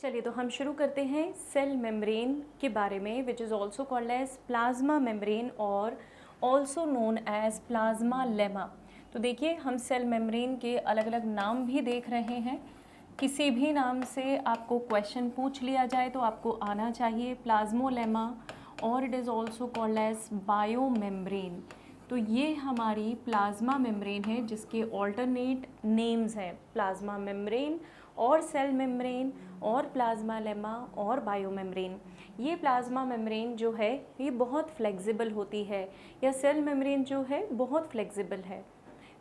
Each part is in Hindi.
चलिए तो हम शुरू करते हैं सेल मेम्ब्रेन के बारे में, which is also called as plasma membrane और also known as plasmalemma. तो देखिए हम सेल मेम्ब्रेन के अलग अलग नाम भी देख रहे हैं। किसी भी नाम से आपको क्वेश्चन पूछ लिया जाए तो आपको आना चाहिए प्लाज्मोलेमा, और it is also called as bio membrane. तो ये हमारी प्लाज्मा मेम्ब्रेन है जिसके ऑल्टरनेट नेम्स हैं प्लाज्मा मेम्ब्रेन और सेल मेम्ब्रेन और प्लाज्मा लेमा और बायो मेम्ब्रेन। ये प्लाज्मा मेम्ब्रेन जो है ये बहुत फ्लेक्सिबल होती है, या सेल मेम्ब्रेन जो है बहुत फ्लेक्सिबल है।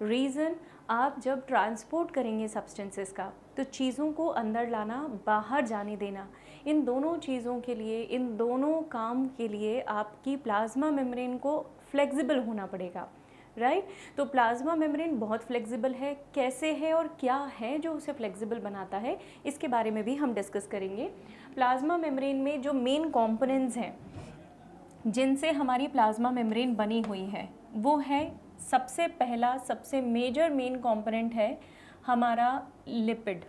रीज़न, आप जब ट्रांसपोर्ट करेंगे सब्सटेंसेस का तो चीज़ों को अंदर लाना, बाहर जाने देना, इन दोनों चीज़ों के लिए, इन दोनों काम के लिए आपकी प्लाज्मा मेम्ब्रेन को फ्लेक्सिबल होना पड़ेगा, राइट। तो प्लाज्मा मेम्ब्रेन बहुत फ्लेक्सिबल है। कैसे है और क्या है जो उसे फ्लेक्सिबल बनाता है, इसके बारे में भी हम डिस्कस करेंगे। प्लाज्मा मेम्ब्रेन में जो मेन कंपोनेंट्स हैं जिनसे हमारी प्लाज्मा मेम्ब्रेन बनी हुई है वो है, सबसे पहला सबसे मेजर मेन कंपोनेंट है हमारा लिपिड,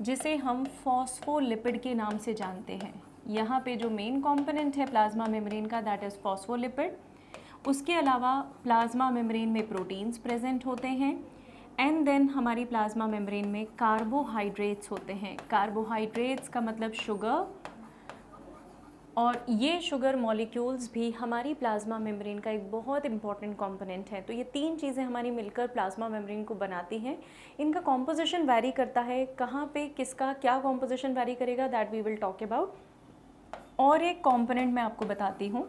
जिसे हम फॉस्फोलिपिड के नाम से जानते हैं। यहाँ पे जो मेन कंपोनेंट है प्लाज्मा मेम्ब्रेन का, दैट इज़ फॉस्फोलिपिड। उसके अलावा प्लाज्मा मेम्ब्रेन में प्रोटीन्स प्रेजेंट होते हैं, एंड देन हमारी प्लाज्मा मेम्ब्रेन में कार्बोहाइड्रेट्स होते हैं। कार्बोहाइड्रेट्स का मतलब शुगर, और ये शुगर मॉलिक्यूल्स भी हमारी प्लाज्मा मेम्ब्रेन का एक बहुत इंपॉर्टेंट कंपोनेंट है। तो ये तीन चीज़ें हमारी मिलकर प्लाज्मा मेम्ब्रेन को बनाती हैं। इनका कॉम्पोजिशन वैरी करता है, कहाँ पे किसका क्या कॉम्पोजिशन वैरी करेगा, that we will talk about. और एक कंपोनेंट मैं आपको बताती हूँ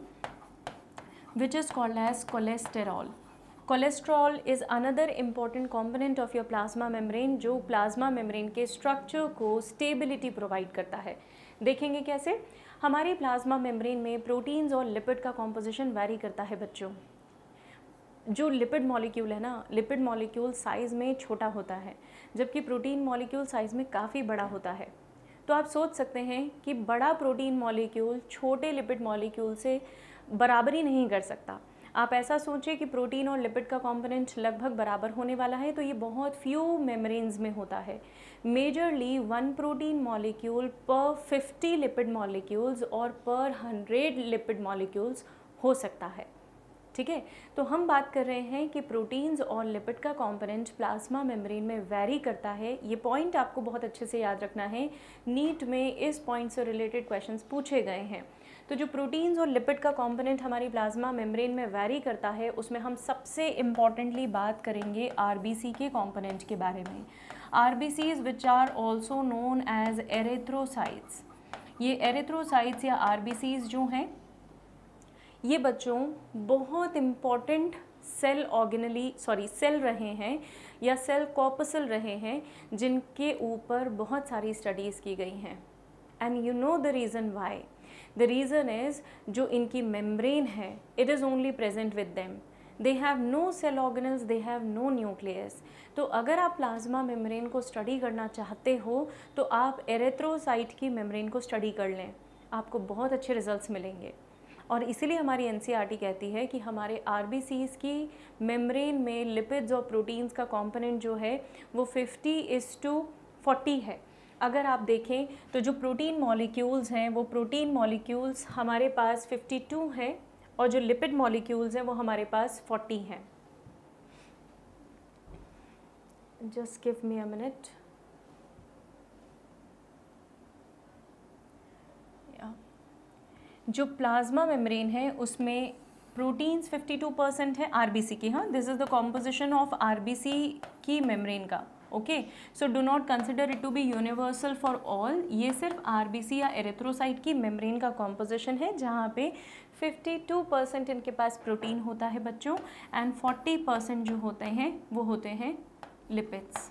which is called as cholesterol. Cholesterol is another important component of your plasma membrane, जो प्लाज्मा मेम्ब्रेन के स्ट्रक्चर को स्टेबिलिटी प्रोवाइड करता है। देखेंगे कैसे। हमारी प्लाज्मा मेम्ब्रेन में प्रोटीन्स और लिपिड का कॉम्पोजिशन वैरी करता है बच्चों। जो लिपिड मॉलिक्यूल है ना, लिपिड मॉलिक्यूल साइज़ में छोटा होता है, जबकि प्रोटीन मॉलिक्यूल साइज़ में काफ़ी बड़ा होता है। तो आप सोच सकते हैं कि बड़ा प्रोटीन मॉलिक्यूल छोटे लिपिड मॉलिक्यूल से बराबरी नहीं कर सकता। आप ऐसा सोचिए कि प्रोटीन और लिपिड का कंपोनेंट लगभग बराबर होने वाला है, तो ये बहुत फ्यू मेम्ब्रेन्स में होता है। मेजरली 1 प्रोटीन मॉलिक्यूल पर 50 लिपिड मॉलिक्यूल्स और पर 100 लिपिड मॉलिक्यूल्स हो सकता है, ठीक है। तो हम बात कर रहे हैं कि प्रोटीन्स और लिपिड का कंपोनेंट प्लाज्मा मेम्ब्रेन में वैरी करता है। ये पॉइंट आपको बहुत अच्छे से याद रखना है, नीट में इस पॉइंट से रिलेटेड क्वेश्चंस पूछे गए हैं। तो जो प्रोटीन्स और लिपिड का कंपोनेंट हमारी प्लाज्मा मेम्ब्रेन में वैरी करता है, उसमें हम सबसे इम्पॉर्टेंटली बात करेंगे आरबीसी के कंपोनेंट के बारे में। RBCs which are also known as erythrocytes. ये एरिथ्रोसाइट्स या आरबीसीज जो हैं ये बच्चों बहुत इम्पॉर्टेंट सेल रहे हैं या सेल कॉर्पसल रहे हैं, जिनके ऊपर बहुत सारी स्टडीज़ की गई हैं। And you know the reason why. The reason is जो इनकी मेम्ब्रेन है, it is only present with them. They have no cell organelles, they have no nucleus. तो अगर आप प्लाज्मा मेम्ब्रेन को स्टडी करना चाहते हो तो आप एरिथ्रोसाइट की मेम्ब्रेन को स्टडी कर लें, आपको बहुत अच्छे रिजल्ट्स मिलेंगे। और इसीलिए हमारी एनसीईआरटी कहती है कि हमारे आरबीसीज की मेम्ब्रेन में लिपिड्स और प्रोटीन्स का कंपोनेंट जो है वो 50:40 है। अगर आप देखें तो जो प्रोटीन मॉलिक्यूल्स हैं वो प्रोटीन मॉलिक्यूल्स हमारे पास 52 हैं, और जो लिपिड मॉलिक्यूल्स हैं वो हमारे पास 40 हैं। Just give me a minute. जो प्लाज्मा मेम्ब्रेन है उसमें प्रोटीन्स 52% है आरबीसी की। हाँ, this is the composition of RBC की मेम्ब्रेन का। Okay, so do not consider it to be universal for all. ये सिर्फ आरबीसी या एरिथ्रोसाइट की मेम्ब्रेन का कॉम्पोजिशन है, जहाँ पे 52% इनके पास प्रोटीन होता है बच्चों, एंड 40% जो होते हैं वो होते हैं लिपिड्स।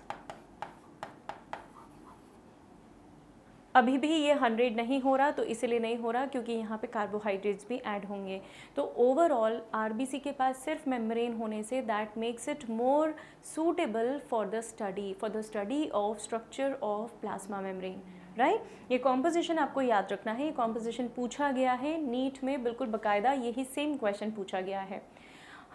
अभी भी ये 100 नहीं हो रहा, तो इसलिए नहीं हो रहा क्योंकि यहाँ पे कार्बोहाइड्रेट्स भी ऐड होंगे। तो ओवरऑल आरबीसी के पास सिर्फ मेम्ब्रेन होने say that makes it more suitable for the study of structure of plasma membrane, right. ये कॉम्पोजिशन आपको याद रखना है, ये कॉम्पोजिशन पूछा गया है नीट में, बिल्कुल बाकायदा यही सेम क्वेश्चन पूछा गया है।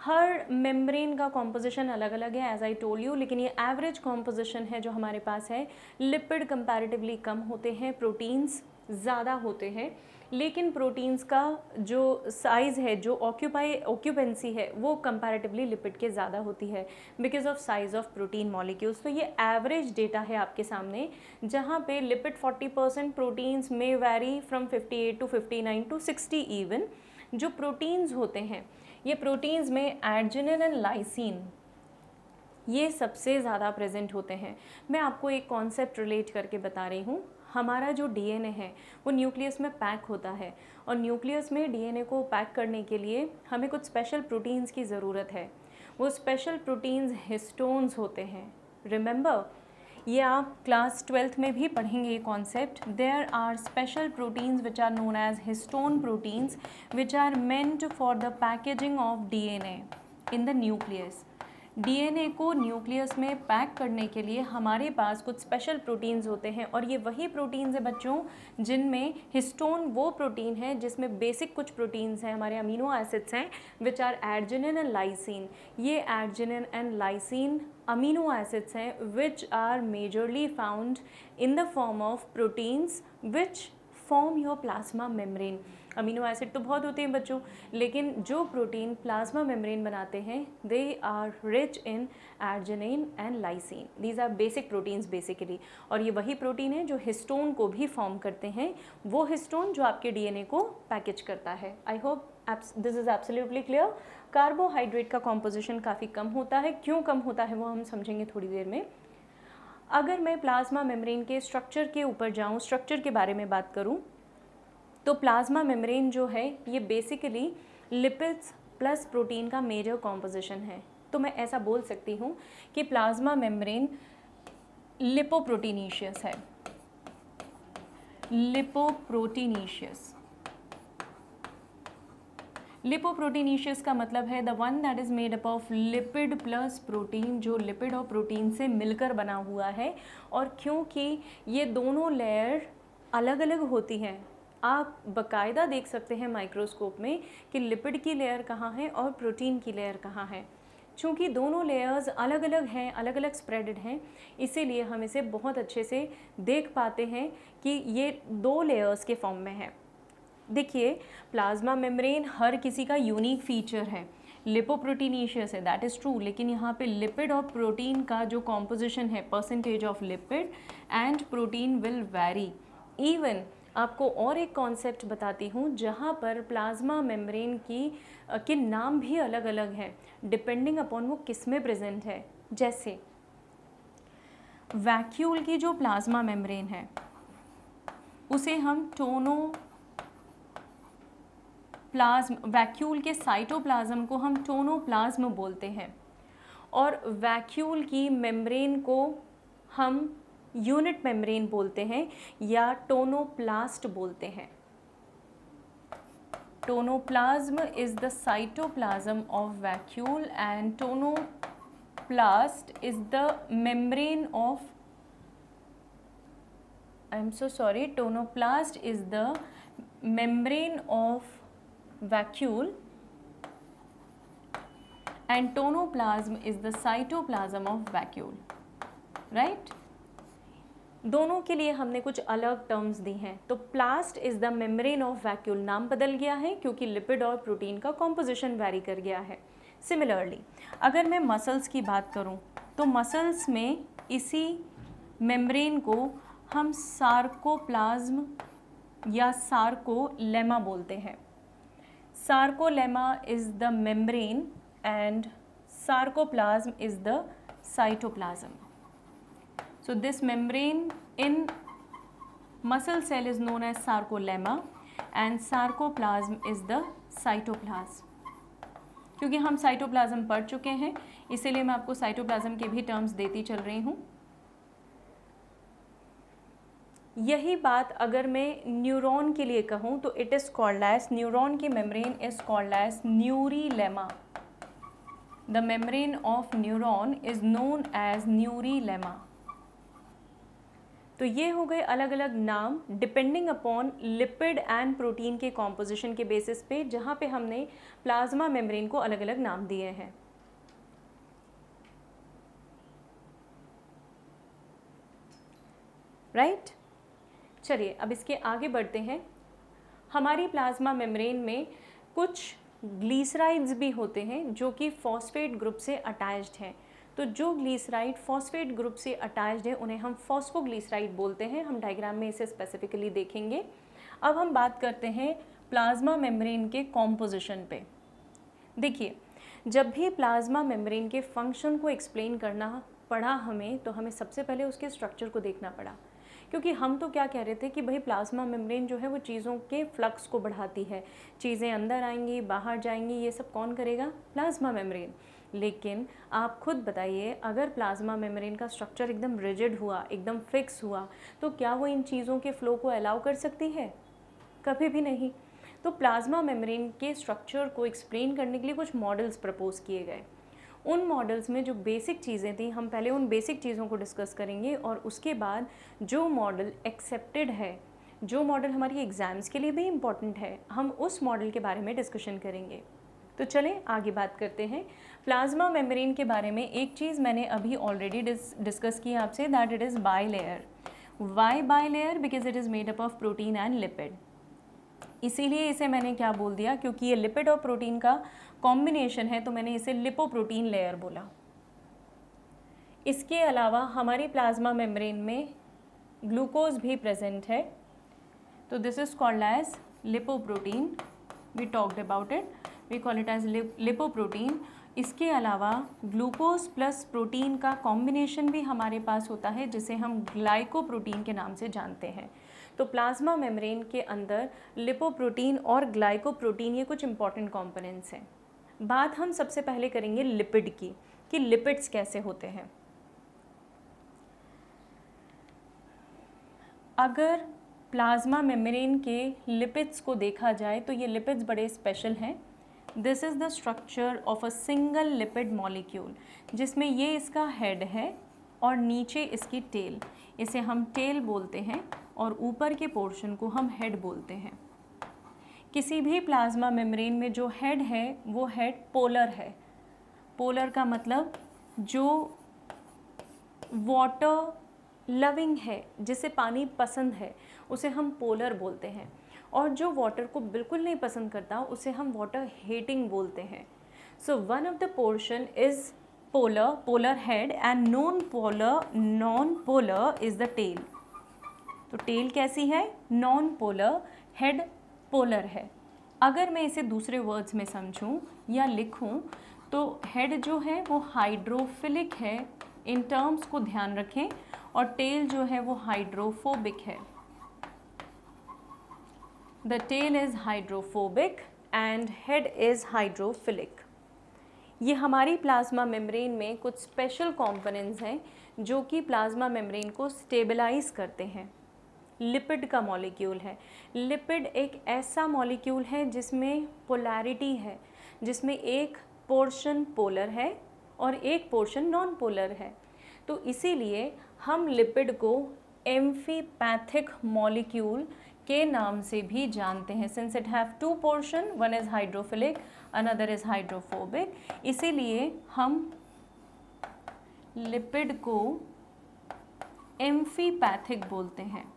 हर मेम्ब्रेन का कॉम्पोजिशन अलग अलग है एज आई टोल यू, लेकिन ये एवरेज कॉम्पोजिशन है जो हमारे पास है। लिपिड कंपैरेटिवली कम होते हैं, प्रोटीन्स ज़्यादा होते हैं, लेकिन प्रोटीन्स का जो साइज़ है, जो ऑक्यूपेंसी है, वो कंपैरेटिवली लिपिड के ज़्यादा होती है because of size of protein molecules. तो ये एवरेज डेटा है आपके सामने, जहाँ पे लिपिड 40%, प्रोटीन्स में vary from 58 to 59 to 60 even. जो प्रोटीन्स होते हैं, ये प्रोटीन्स में एर्जिनिन एंड लाइसिन ये सबसे ज़्यादा प्रेजेंट होते हैं। मैं आपको एक कॉन्सेप्ट रिलेट करके बता रही हूँ। हमारा जो डीएनए है वो न्यूक्लियस में पैक होता है, और न्यूक्लियस में डीएनए को पैक करने के लिए हमें कुछ स्पेशल प्रोटीन्स की ज़रूरत है। वो स्पेशल प्रोटीन्स हिस्टोन्स होते हैं। रिमेंबर, ये आप क्लास 12th में भी पढ़ेंगे ये concept. There are special proteins which are known as histone proteins which are meant for the packaging of DNA in the nucleus. DNA को न्यूक्लियस में पैक करने के लिए हमारे पास कुछ स्पेशल प्रोटीन्स होते हैं, और ये वही प्रोटीन्स हैं बच्चों जिनमें हिस्टोन वो प्रोटीन है जिसमें बेसिक कुछ प्रोटीन्स हैं, हमारे अमीनो एसिड्स हैं which are arginine and lysine. ये arginine and lysine amino acids हैं which are majorly found in the form of proteins which form your plasma membrane. Amino acid तो बहुत होते हैं बच्चों, लेकिन जो प्रोटीन प्लाज्मा मेम्ब्रेन बनाते हैं they are rich in arginine and lysine. These are basic proteins basically, और ये वही प्रोटीन है जो हिस्टोन को भी फॉर्म करते हैं, वो हिस्टोन जो आपके डीएनए को पैकेज करता है। I hope this is absolutely clear. Carbohydrate का कॉम्पोजिशन काफ़ी कम होता है। क्यों कम होता है वो हम समझेंगे थोड़ी देर में। अगर मैं प्लाज्मा मेम्ब्रेन के स्ट्रक्चर के ऊपर जाऊँ, स्ट्रक्चर के बारे में बात करूँ, तो प्लाज्मा मेम्ब्रेन जो है ये बेसिकली लिपिड्स प्लस प्रोटीन का मेजर कॉम्पोजिशन है। तो मैं ऐसा बोल सकती हूँ कि प्लाज्मा मेम्ब्रेन लिपोप्रोटीनीशियस है। लिपोप्रोटीनीशियस, लिपोप्रोटीनीशियस का मतलब है the one that is made up of lipid plus protein, जो लिपिड और प्रोटीन से मिलकर बना हुआ है। और क्योंकि ये दोनों लेयर अलग अलग होती हैं, आप बकायदा देख सकते हैं माइक्रोस्कोप में कि लिपिड की लेयर कहाँ है और प्रोटीन की लेयर कहाँ है। चूँकि दोनों लेयर्स अलग अलग हैं, अलग अलग स्प्रेडेड हैं, इसीलिए हम इसे बहुत अच्छे से देख पाते हैं कि ये दो लेयर्स के फॉर्म में है। देखिए, प्लाज्मा मेम्ब्रेन हर किसी का यूनिक फीचर है। लिपोप्रोटीनीशियस है, दैट इज़ ट्रू, लेकिन यहाँ पे लिपिड और प्रोटीन का जो कॉम्पोजिशन है, percentage of lipid and protein will vary. Even आपको और एक कॉन्सेप्ट बताती हूँ जहाँ पर प्लाज्मा मेम्ब्रेन के नाम भी अलग अलग हैं डिपेंडिंग अपॉन वो किस में प्रेजेंट है। जैसे वैक्यूल की जो प्लाज्मा मेम्ब्रेन है उसे हम वैक्यूल के साइटोप्लाज्म को हम टोनोप्लाज्म बोलते हैं, और वैक्यूल की मेम्ब्रेन को हम यूनिट मेम्ब्रेन बोलते हैं या टोनोप्लास्ट बोलते हैं। Tonoplasm is the cytoplasm of vacuole and tonoplast is the membrane of, I am so sorry, tonoplast is the membrane of vacuole and tonoplasm is the cytoplasm of vacuole, right? दोनों के लिए हमने कुछ अलग टर्म्स दी हैं। तो plast is the membrane of vacuole नाम बदल गया है क्योंकि लिपिड और प्रोटीन का कॉम्पोजिशन वैरी कर गया है। सिमिलरली अगर मैं मसल्स की बात करूं तो मसल्स में इसी मेम्ब्रेन को हम सार्कोप्लाज्म या सार्कोलेमा बोलते हैं। Sarcolemma is the membrane and sarcoplasm is the cytoplasm. So this membrane in muscle cell is known as sarcolemma and sarcoplasm is the cytoplasm. क्योंकि हम साइटोप्लाज्म पढ़ चुके हैं इसीलिए मैं आपको साइटोप्लाज्म के भी टर्म्स देती चल रही हूँ। यही बात अगर मैं न्यूरॉन के लिए कहूँ तो it is called as, neuron की membrane is called as neurilemma. The membrane of neuron is known as neurilemma. तो ये हो गए अलग अलग नाम depending upon lipid and protein के कॉम्पोजिशन के बेसिस पे, जहाँ पे हमने प्लाज्मा मेम्ब्रेन को अलग अलग नाम दिए हैं। राइट? चलिए अब इसके आगे बढ़ते हैं। हमारी प्लाज्मा मेम्ब्रेन में कुछ ग्लीसराइड्स भी होते हैं जो कि फॉस्फेट ग्रुप से अटैच्ड हैं। तो जो ग्लीसराइड फॉस्फेट ग्रुप से अटैच्ड है उन्हें हम फॉस्फोग्लीसराइड बोलते हैं। हम डायग्राम में इसे स्पेसिफिकली देखेंगे। अब हम बात करते हैं प्लाज्मा मेम्ब्रेन के कॉम्पोजिशन पे। देखिए, जब भी प्लाज्मा मेम्ब्रेन के फंक्शन को एक्सप्लेन करना पड़ा हमें, तो हमें सबसे पहले उसके स्ट्रक्चर को देखना पड़ा, क्योंकि हम तो क्या कह रहे थे कि भाई प्लाज्मा मेम्ब्रेन जो है वो चीज़ों के फ्लक्स को बढ़ाती है, चीज़ें अंदर आएंगी बाहर जाएंगी, ये सब कौन करेगा? Plasma membrane. लेकिन आप खुद बताइए, अगर प्लाज्मा मेम्ब्रेन का स्ट्रक्चर एकदम रिजिड हुआ, एकदम फिक्स हुआ, तो क्या वो इन चीज़ों के फ्लो को अलाउ कर सकती है? कभी भी नहीं। तो प्लाज्मा मेम्ब्रेन के स्ट्रक्चर को एक्सप्लेन करने के लिए कुछ मॉडल्स प्रपोज किए गए। उन मॉडल्स में जो बेसिक चीज़ें थी, हम पहले उन बेसिक चीज़ों को डिस्कस करेंगे और उसके बाद जो मॉडल एक्सेप्टेड है, जो मॉडल हमारी एग्ज़ाम्स के लिए भी इम्पॉर्टेंट है, हम उस मॉडल के बारे में डिस्कशन करेंगे। तो चलें आगे बात करते हैं प्लाज्मा मेम्ब्रेन के बारे में। एक चीज़ मैंने अभी ऑलरेडी डिस्कस की आपसे, that it is bilayer. Why bilayer? Because it is made up of protein and lipid. इसीलिए इसे मैंने क्या बोल दिया, क्योंकि ये लिपिड और प्रोटीन का कॉम्बिनेशन है, तो मैंने इसे लिपोप्रोटीन लेयर बोला। इसके अलावा हमारी प्लाज्मा मेम्ब्रेन में ग्लूकोज भी प्रेजेंट है, तो this is called as lipoprotein. We talked about it, we call it as lipoprotein. इसके अलावा ग्लूकोज प्लस प्रोटीन का कॉम्बिनेशन भी हमारे पास होता है, जिसे हम ग्लाइकोप्रोटीन के नाम से जानते हैं। तो प्लाज्मा मेम्ब्रेन के अंदर लिपोप्रोटीन और ग्लाइकोप्रोटीन ये कुछ इंपॉर्टेंट कंपोनेंट्स हैं। बात हम सबसे पहले करेंगे लिपिड की, कि लिपिड्स कैसे होते हैं। अगर प्लाज्मा मेम्ब्रेन के लिपिड्स को देखा जाए तो ये लिपिड्स बड़े स्पेशल हैं। This is the structure of a single lipid molecule, जिसमें ये इसका हेड है और नीचे इसकी टेल, इसे हम टेल बोलते हैं, और ऊपर के पोर्शन को हम हेड बोलते हैं। किसी भी प्लाज्मा मेम्ब्रेन में जो हेड है वो हेड पोलर है। पोलर का मतलब जो वाटर लविंग है, जिसे पानी पसंद है, उसे हम पोलर बोलते हैं, और जो वाटर को बिल्कुल नहीं पसंद करता उसे हम वाटर हेटिंग बोलते हैं। So one of the portion is polar, polar head, and non polar is the tail. तो टेल कैसी है? नॉन पोलर, हेड पोलर है। अगर मैं इसे दूसरे वर्ड्स में समझूं या लिखूं तो हेड जो है वो हाइड्रोफिलिक है, इन टर्म्स को ध्यान रखें, और टेल जो है वो हाइड्रोफोबिक है। The tail is hydrophobic and head is hydrophilic. ये हमारी प्लाज्मा मेम्ब्रेन में कुछ स्पेशल कॉम्पोनेंट्स हैं जो कि प्लाज्मा मेम्ब्रेन को स्टेबलाइज करते हैं। लिपिड का मॉलिक्यूल है। लिपिड एक ऐसा मॉलिक्यूल है जिसमें पोलैरिटी है, जिसमें एक पोर्शन पोलर है और एक पोर्शन नॉन पोलर है। तो इसीलिए हम लिपिड को एम्फीपैथिक मॉलिक्यूल के नाम से भी जानते हैं। Since it have to portion, one is hydrophilic, another is hydrophobic, इसीलिए हम लिपिड को एम्फीपैथिक बोलते हैं,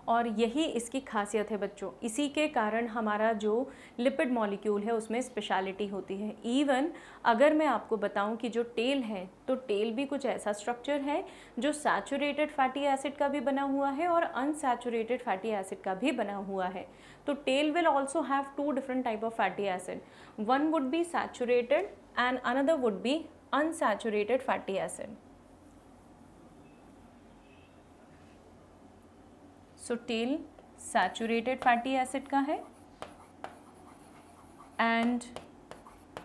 और यही इसकी खासियत है बच्चों। इसी के कारण हमारा जो लिपिड मॉलिक्यूल है उसमें स्पेशलिटी होती है। इवन अगर मैं आपको बताऊं कि जो टेल है, तो टेल भी कुछ ऐसा स्ट्रक्चर है जो सैचुरेटेड फैटी एसिड का भी बना हुआ है और अनसैचुरेटेड फैटी एसिड का भी बना हुआ है। तो tail will also have two different type of fatty acid, one would be saturated and another would be unsaturated fatty acid. So tail saturated fatty acid का है and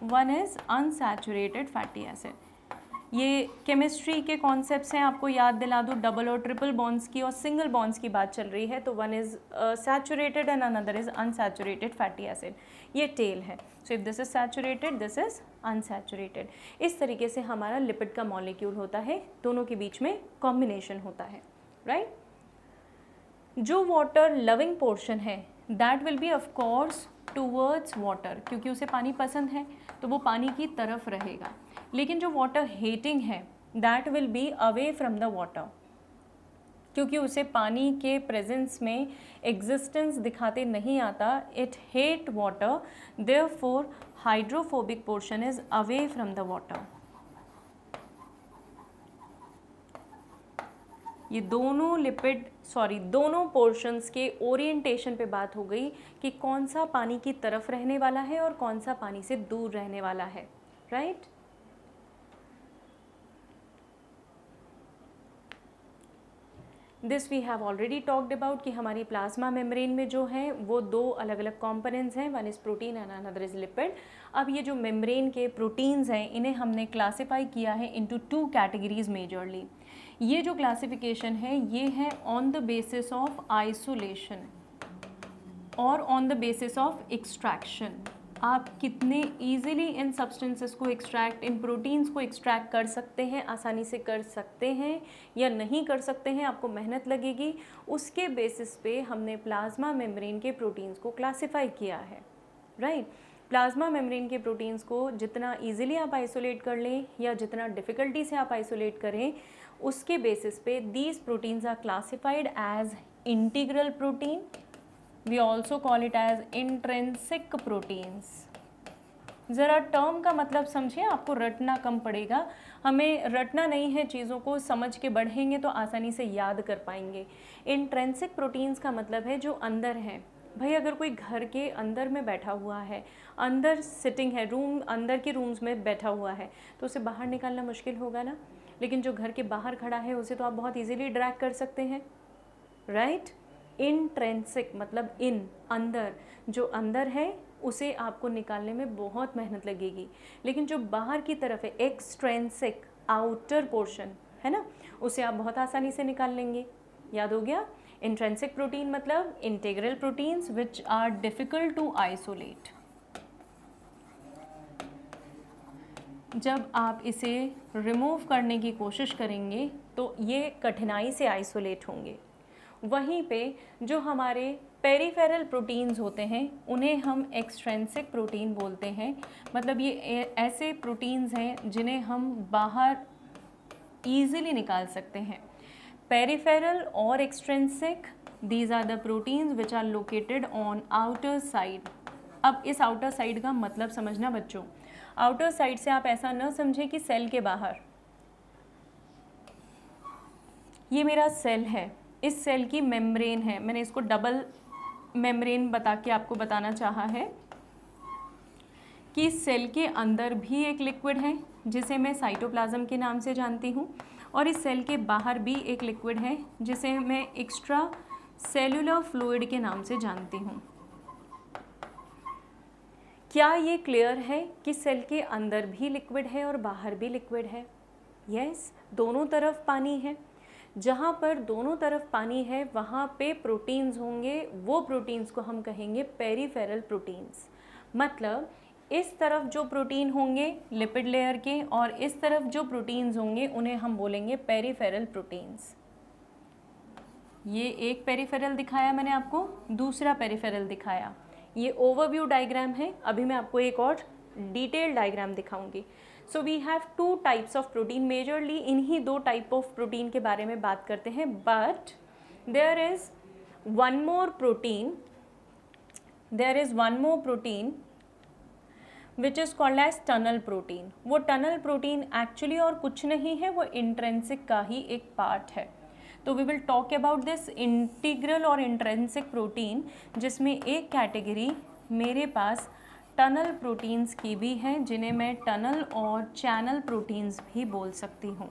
one is unsaturated fatty acid. ये केमिस्ट्री के कॉन्सेप्ट्स हैं, आपको याद दिला दूँ, डबल और ट्रिपल बॉन्ड्स की और सिंगल बॉन्ड्स की बात चल रही है, तो one is saturated and another is unsaturated fatty acid, ये टेल है। So if this is saturated, this is unsaturated. इस तरीके से हमारा लिपिड का मॉलिक्यूल होता है, दोनों के बीच में कॉम्बिनेशन होता है, राइट। जो वाटर लविंग पोर्शन है that will be of course towards water, क्योंकि उसे पानी पसंद है तो वो पानी की तरफ रहेगा। लेकिन जो वाटर हेटिंग है that will be away from the water, क्योंकि उसे पानी के प्रेजेंस में एग्जिस्टेंस दिखाते नहीं आता, it hate water, therefore hydrophobic portion is away from the water. ये दोनों पोर्शंस के ओरिएंटेशन पे बात हो गई कि कौन सा पानी की तरफ रहने वाला है और कौन सा पानी से दूर रहने वाला है, right. This we have already talked about कि हमारी प्लाज्मा मेम्ब्रेन में जो है वो दो अलग अलग कॉम्पोनेंट्स हैं, one is protein and another is lipid. अब ये जो मेम्ब्रेन के प्रोटीन्स हैं इन्हें हमने क्लासिफाई किया है इनटू टू कैटेगरीज मेजरली। ये जो क्लासिफिकेशन है ये है on the basis of isolation और on the basis of extraction. आप कितने ईजिली इन सब्सटेंसेस को एक्सट्रैक्ट, इन प्रोटीन्स को एक्सट्रैक्ट कर सकते हैं, आसानी से कर सकते हैं या नहीं कर सकते हैं, आपको मेहनत लगेगी, उसके बेसिस पे हमने प्लाज्मा मेम्ब्रेन के प्रोटीन्स को क्लासिफाई किया है, राइट। प्लाज्मा मेम्ब्रेन के प्रोटीन्स को जितना ईजिली आप आइसोलेट कर लें या जितना डिफ़िकल्टी से आप आइसोलेट करें, उसके बेसिस पे these proteins are classified as integral protein, we also call it as intrinsic proteins। ज़रा टर्म का मतलब समझिए, आपको रटना कम पड़ेगा, हमें रटना नहीं है, चीज़ों को समझ के बढ़ेंगे तो आसानी से याद कर पाएंगे। इंट्रिंसिक प्रोटीन्स का मतलब है जो अंदर है। भाई अगर कोई घर के अंदर में बैठा हुआ है, अंदर सिटिंग है, रूम अंदर के रूम्स में बैठा हुआ है, तो उसे बाहर निकालना मुश्किल होगा ना, लेकिन जो घर के बाहर खड़ा है उसे तो आप बहुत इजीली ड्रैग कर सकते हैं, राइट। इंट्रिंसिक मतलब इन, अंदर, जो अंदर है उसे आपको निकालने में बहुत मेहनत लगेगी, लेकिन जो बाहर की तरफ है, एक्सट्रिंसिक, आउटर पोर्शन है ना, उसे आप बहुत आसानी से निकाल लेंगे। याद हो गया। इंट्रिंसिक प्रोटीन मतलब integral proteins which are difficult to isolate. जब आप इसे रिमूव करने की कोशिश करेंगे तो ये कठिनाई से आइसोलेट होंगे। वहीं पे जो हमारे पेरिफेरल प्रोटीन्स होते हैं उन्हें हम एक्सट्रिंसिक प्रोटीन बोलते हैं, मतलब ये ऐसे प्रोटीन्स हैं जिन्हें हम बाहर ईजिली निकाल सकते हैं। पेरिफेरल और extrinsic, these are the proteins which are located on outer side. अब इस आउटर साइड का मतलब समझना बच्चों, आउटर साइड से आप ऐसा न समझें कि सेल के बाहर, ये मेरा सेल है, इस सेल की मेम्ब्रेन है, मैंने इसको डबल मेम्ब्रेन बता के आपको बताना चाहा है कि इस सेल के अंदर भी एक लिक्विड है जिसे मैं साइटोप्लाज्म के नाम से जानती हूँ, और इस सेल के बाहर भी एक लिक्विड है जिसे मैं एक्स्ट्रा सेलुलर फ्लूइड के नाम से जानती हूँ। क्या ये क्लियर है कि सेल के अंदर भी लिक्विड है और बाहर भी लिक्विड है? यस, दोनों तरफ पानी है। जहाँ पर दोनों तरफ पानी है वहाँ पे प्रोटीन्स होंगे, वो प्रोटीन्स को हम कहेंगे पेरिफेरल प्रोटीन्स। मतलब इस तरफ जो प्रोटीन होंगे लिपिड लेयर के और इस तरफ जो प्रोटीन्स होंगे उन्हें हम बोलेंगे पेरिफेरल प्रोटीन्स। ये एक पेरिफेरल दिखाया मैंने आपको, दूसरा पेरिफेरल दिखाया। ये ओवरव्यू डायग्राम है, अभी मैं आपको एक और डिटेल डायग्राम दिखाऊंगी। So we have two types of protein, majorly इन्हीं दो टाइप ऑफ प्रोटीन के बारे में बात करते हैं, but there is one more protein which is called as tunnel protein. वो टनल प्रोटीन एक्चुअली और कुछ नहीं है, वो इंट्रिंसिक का ही एक पार्ट है। तो we will talk about this integral और इंट्रिंसिक प्रोटीन, जिसमें एक कैटेगरी मेरे पास टनल प्रोटीन्स की भी है जिन्हें मैं टनल और चैनल प्रोटीन्स भी बोल सकती हूँ।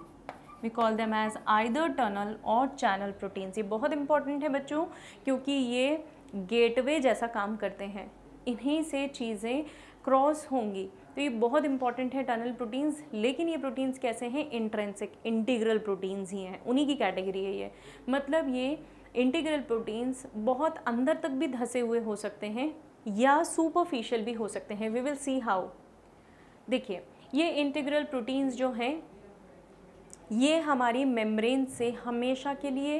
We call them as either tunnel और चैनल प्रोटीन्स। ये बहुत इंपॉर्टेंट है बच्चों, क्योंकि ये गेटवे जैसा काम करते हैं, इन्हीं से चीज़ें क्रॉस होंगी। तो ये बहुत इंपॉर्टेंट है टनल प्रोटीन्स। लेकिन ये प्रोटीन्स कैसे हैं? इंट्रिंसिक, इंटीग्रल प्रोटीन्स ही हैं, उन्हीं की कैटेगरी है ये। मतलब ये इंटीग्रल प्रोटीन्स बहुत अंदर तक भी धसे हुए हो सकते हैं या सुपरफिशियल भी हो सकते हैं। We will see how. देखिए, ये इंटीग्रल प्रोटीन्स जो हैं ये हमारी मेम्ब्रेन से हमेशा के लिए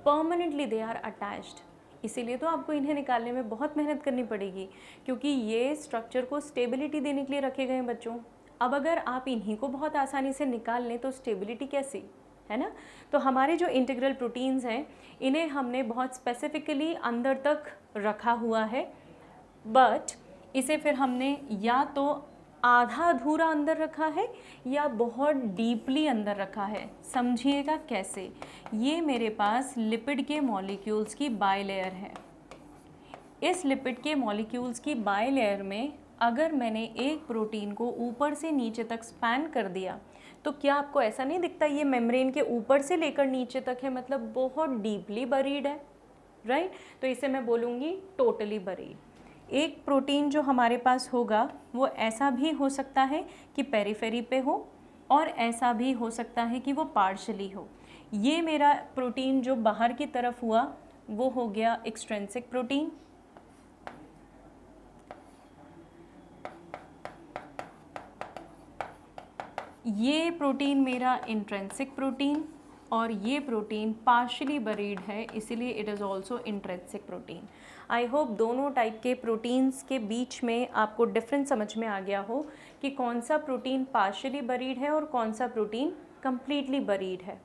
परमानेंटली दे आर अटैच्ड। इसीलिए तो आपको इन्हें निकालने में बहुत मेहनत करनी पड़ेगी, क्योंकि ये स्ट्रक्चर को स्टेबिलिटी देने के लिए रखे गए हैं बच्चों। अब अगर आप इन्हीं को बहुत आसानी से निकाल लें तो स्टेबिलिटी कैसी, है ना? तो हमारे जो इंटीग्रल प्रोटीन्स हैं इन्हें हमने बहुत स्पेसिफिकली अंदर तक रखा हुआ है, बट इसे फिर हमने या तो आधा अधूरा अंदर रखा है या बहुत डीपली अंदर रखा है। समझिएगा कैसे। ये मेरे पास लिपिड के मॉलिक्यूल्स की बाइलेयर है। इस लिपिड के मॉलिक्यूल्स की बाइलेयर में अगर मैंने एक प्रोटीन को ऊपर से नीचे तक स्पैन कर दिया तो क्या आपको ऐसा नहीं दिखता ये मेम्ब्रेन के ऊपर से लेकर नीचे तक है, मतलब बहुत डीपली बरीड है, राइट? तो इसे मैं बोलूँगी टोटली बरीड। एक प्रोटीन जो हमारे पास होगा वो ऐसा भी हो सकता है कि पेरिफेरी पे हो और ऐसा भी हो सकता है कि वो पार्शली हो। ये मेरा प्रोटीन जो बाहर की तरफ हुआ वो हो गया एक्सट्रिंसिक प्रोटीन। ये प्रोटीन मेरा इंट्रिंसिक प्रोटीन और ये प्रोटीन पार्शियली बरीड है, इसीलिए it is also intrinsic protein. I hope दोनों टाइप के प्रोटीन्स के बीच में आपको डिफरेंस समझ में आ गया हो कि कौन सा प्रोटीन पार्शियली बरीड है और कौन सा प्रोटीन कंप्लीटली बरीड है।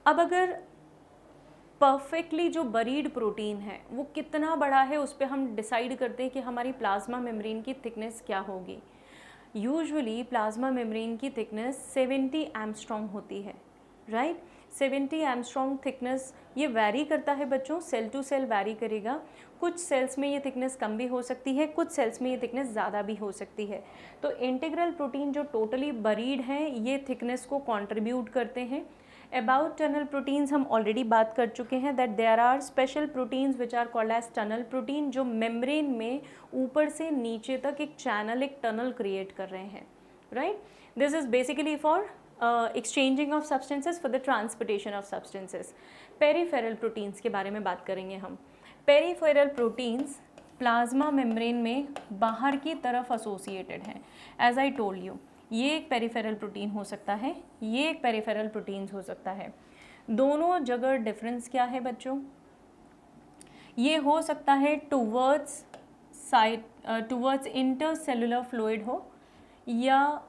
अब अगर परफेक्टली जो बरीड प्रोटीन है वो कितना बड़ा है उस पर हम डिसाइड करते हैं कि हमारी प्लाज्मा मेम्ब्रेन की थिकनेस क्या होगी। यूजुअली प्लाज्मा मेम्ब्रेन की थिकनेस 70 एंगस्ट्रॉम होती है, राइट? 70 एंगस्ट्रॉम थिकनेस ये वैरी करता है बच्चों, सेल टू सेल वैरी करेगा। कुछ सेल्स में ये थिकनेस कम भी हो सकती है, कुछ सेल्स में ये थिकनेस ज़्यादा भी हो सकती है। तो इंटीग्रल प्रोटीन जो टोटली बरीड हैं ये थिकनेस को कंट्रीब्यूट करते हैं। अबाउट टनल प्रोटीन्स हम ऑलरेडी बात कर चुके हैं that there are special proteins which are called as tunnel protein, जो मेम्ब्रेन में ऊपर से नीचे तक एक चैनल, एक टनल क्रिएट कर रहे हैं, right? This is basically for exchanging of substances, for the transportation of substances. Peripheral proteins के बारे में बात करेंगे हम। पेरीफेरल प्रोटीन्स प्लाज्मा मेम्ब्रेन में बाहर की तरफ एसोसिएटेड हैं। एज आई टोल्ड यू, ये एक पेरीफेरल प्रोटीन हो सकता है, ये एक पेरीफेरल प्रोटीन हो सकता है। दोनों जगह डिफरेंस क्या है बच्चों? ये हो सकता है टूवर्ड्स इंटरसेलुलर फ्लूइड हो, या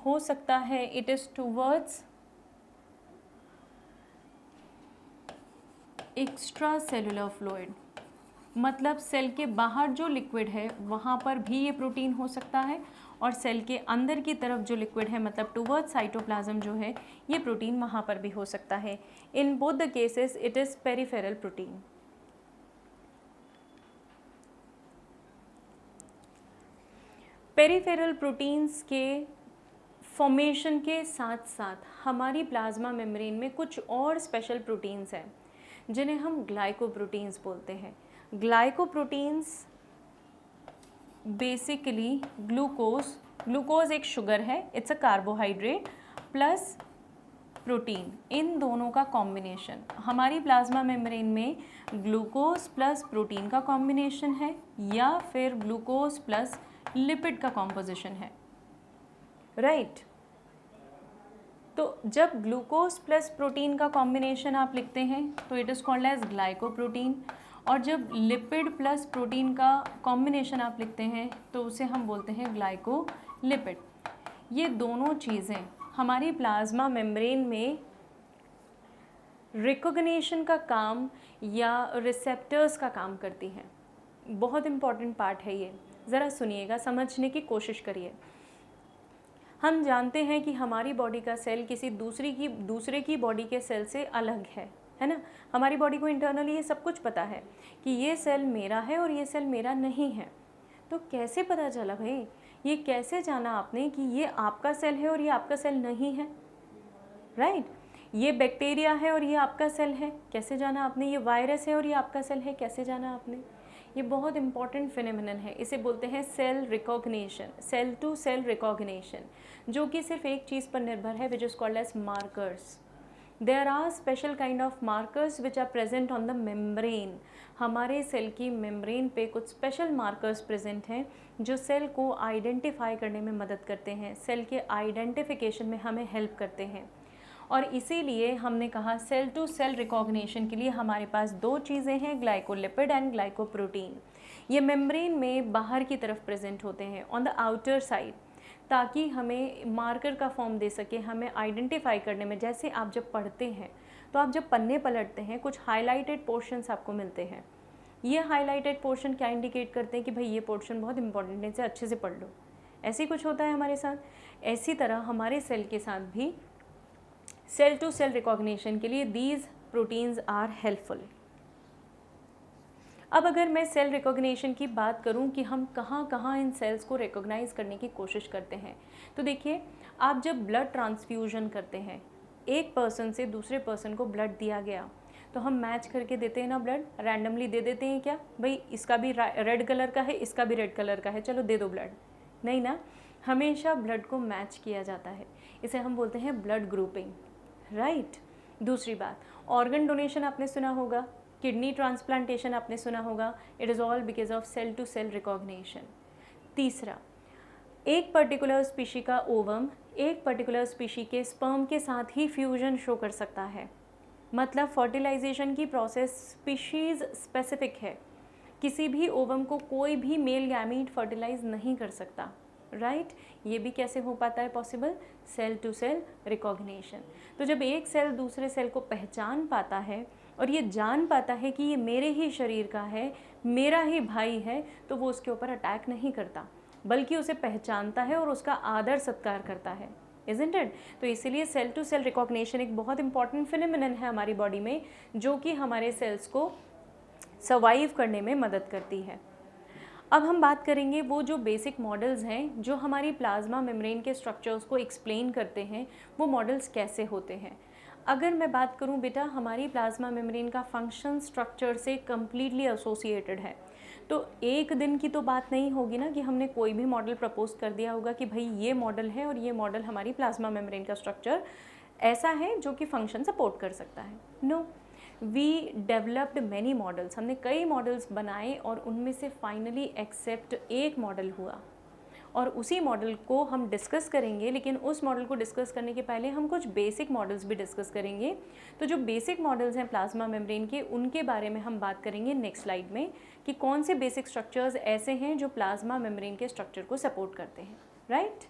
हो सकता है it is towards extra cellular fluid. मतलब सेल के बाहर जो लिक्विड है वहाँ पर भी ये प्रोटीन हो सकता है, और सेल के अंदर की तरफ जो लिक्विड है मतलब टुवर्ड्स साइटोप्लाज्म जो है ये प्रोटीन वहाँ पर भी हो सकता है। In both the cases it is peripheral protein. Peripheral proteins के फॉर्मेशन के साथ साथ हमारी प्लाज्मा मेम्ब्रेन में कुछ और स्पेशल प्रोटीन्स हैं जिन्हें हम ग्लाइकोप्रोटीन्स बोलते हैं। ग्लाइकोप्रोटीन्स बेसिकली ग्लूकोज एक शुगर है, it's a carbohydrate plus protein, इन दोनों का कॉम्बिनेशन। हमारी प्लाज्मा मेम्ब्रेन में ग्लूकोज प्लस प्रोटीन का कॉम्बिनेशन है या फिर ग्लूकोज प्लस लिपिड का कॉम्पोजिशन है, राइट? तो जब ग्लूकोज प्लस प्रोटीन का कॉम्बिनेशन आप लिखते हैं तो it is called as glycoprotein, और जब लिपिड प्लस प्रोटीन का कॉम्बिनेशन आप लिखते हैं तो उसे हम बोलते हैं ग्लाइकोलिपिड। ये दोनों चीज़ें हमारी प्लाज्मा मेम्ब्रेन में रिकॉग्निशन का काम या रिसेप्टर्स का काम करती हैं। बहुत इम्पॉर्टेंट पार्ट है ये, ज़रा सुनिएगा, समझने की कोशिश करिए। हम जानते हैं कि हमारी बॉडी का सेल किसी दूसरे की बॉडी के सेल से अलग है ना? हमारी बॉडी को इंटरनली ये सब कुछ पता है कि ये सेल मेरा है और ये सेल मेरा नहीं है। तो कैसे पता चला भाई, ये कैसे जाना आपने कि ये आपका सेल है और ये आपका सेल नहीं है, राइट? ये बैक्टीरिया है और ये आपका सेल है, कैसे जाना आपने? ये वायरस है और ये आपका सेल है, कैसे जाना आपने? ये बहुत इंपॉर्टेंट फिनोमेनन है, इसे बोलते हैं cell recognition, cell to cell recognition, जो कि सिर्फ एक चीज़ पर निर्भर है, which is called as markers. There are special kind of markers which are present on the membrane. हमारे सेल की मेम्ब्रेन पे कुछ स्पेशल मार्कर्स प्रेजेंट हैं जो सेल को आइडेंटिफाई करने में मदद करते हैं, सेल के आइडेंटिफिकेशन में हमें हेल्प करते हैं. और इसीलिए हमने कहा सेल टू सेल रिकॉग्निशन के लिए हमारे पास दो चीज़ें हैं, ग्लाइकोलिपिड एंड ग्लाइकोप्रोटीन. ये मेम्ब्रेन में बाहर की तरफ प्रेजेंट होते हैं, ऑन द आउटर साइड, ताकि हमें मार्कर का फॉर्म दे सके, हमें आइडेंटिफाई करने में. जैसे आप जब पढ़ते हैं तो आप जब पन्ने पलटते हैं, कुछ हाईलाइटेड पोर्शंस आपको मिलते हैं. ये हाईलाइटेड पोर्शन क्या इंडिकेट करते हैं कि भाई ये पोर्शन बहुत इंपॉर्टेंट है, इसे अच्छे से पढ़ लो. ऐसे कुछ होता है हमारे साथ. ऐसी तरह हमारे सेल के साथ भी सेल टू सेल रिकॉग्निशन के लिए दीज प्रोटीन्स आर हेल्पफुल. अब अगर मैं सेल रिकॉग्निशन की बात करूं कि हम कहाँ कहाँ इन सेल्स को रिकॉग्नाइज करने की कोशिश करते हैं, तो देखिए, आप जब ब्लड ट्रांसफ्यूजन करते हैं, एक पर्सन से दूसरे पर्सन को ब्लड दिया गया, तो हम मैच करके देते हैं ना ब्लड, रैंडमली दे देते हैं क्या, भाई इसका भी रेड कलर का है, इसका भी रेड कलर का है, चलो दे दो ब्लड. नहीं ना, हमेशा ब्लड को मैच किया जाता है. इसे हम बोलते हैं ब्लड ग्रुपिंग, राइट. दूसरी बात, ऑर्गन डोनेशन आपने सुना होगा, किडनी ट्रांसप्लांटेशन आपने सुना होगा. It is all because of cell to cell recognition. तीसरा, एक पर्टिकुलर स्पीशी का ओवम एक पर्टिकुलर स्पीशी के स्पर्म के साथ ही फ्यूजन शो कर सकता है. मतलब फर्टिलाइजेशन की प्रोसेस स्पीशीज़ स्पेसिफिक है. किसी भी ओवम को कोई भी मेल गैमीट फर्टिलाइज नहीं कर सकता, राइट. ये भी कैसे हो पाता है possible? Cell to cell recognition. तो जब एक सेल दूसरे सेल को पहचान पाता है और ये जान पाता है कि ये मेरे ही शरीर का है, मेरा ही भाई है, तो वो उसके ऊपर अटैक नहीं करता, बल्कि उसे पहचानता है और उसका आदर सत्कार करता है, इज़न्ट इट? तो इसीलिए सेल टू सेल रिकॉग्निशन एक बहुत इंपॉर्टेंट फिनोमेनन है हमारी बॉडी में, जो कि हमारे सेल्स को सर्वाइव करने में मदद करती है. अब हम बात करेंगे वो जो बेसिक मॉडल्स हैं जो हमारी प्लाज्मा मेम्ब्रेन के स्ट्रक्चर्स को एक्सप्लेन करते हैं, वो मॉडल्स कैसे होते हैं. अगर मैं बात करूं बेटा, हमारी प्लाज्मा मेम्ब्रेन का फंक्शन स्ट्रक्चर से कम्प्लीटली एसोसिएटेड है. तो एक दिन की तो बात नहीं होगी ना कि हमने कोई भी मॉडल प्रपोज कर दिया होगा कि भाई ये मॉडल है और ये मॉडल हमारी प्लाज्मा मेम्ब्रेन का स्ट्रक्चर ऐसा है जो कि फंक्शन सपोर्ट कर सकता है. No, we developed many models. हमने कई मॉडल्स बनाए और उनमें से फाइनली एक्सेप्ट एक मॉडल हुआ, और उसी मॉडल को हम डिस्कस करेंगे. लेकिन उस मॉडल को डिस्कस करने के पहले हम कुछ बेसिक मॉडल्स भी डिस्कस करेंगे. तो जो बेसिक मॉडल्स हैं प्लाज्मा मेम्ब्रेन के, उनके बारे में हम बात करेंगे नेक्स्ट स्लाइड में, कि कौन से बेसिक स्ट्रक्चर्स ऐसे हैं जो प्लाज्मा मेम्ब्रेन के स्ट्रक्चर को सपोर्ट करते हैं, राइट.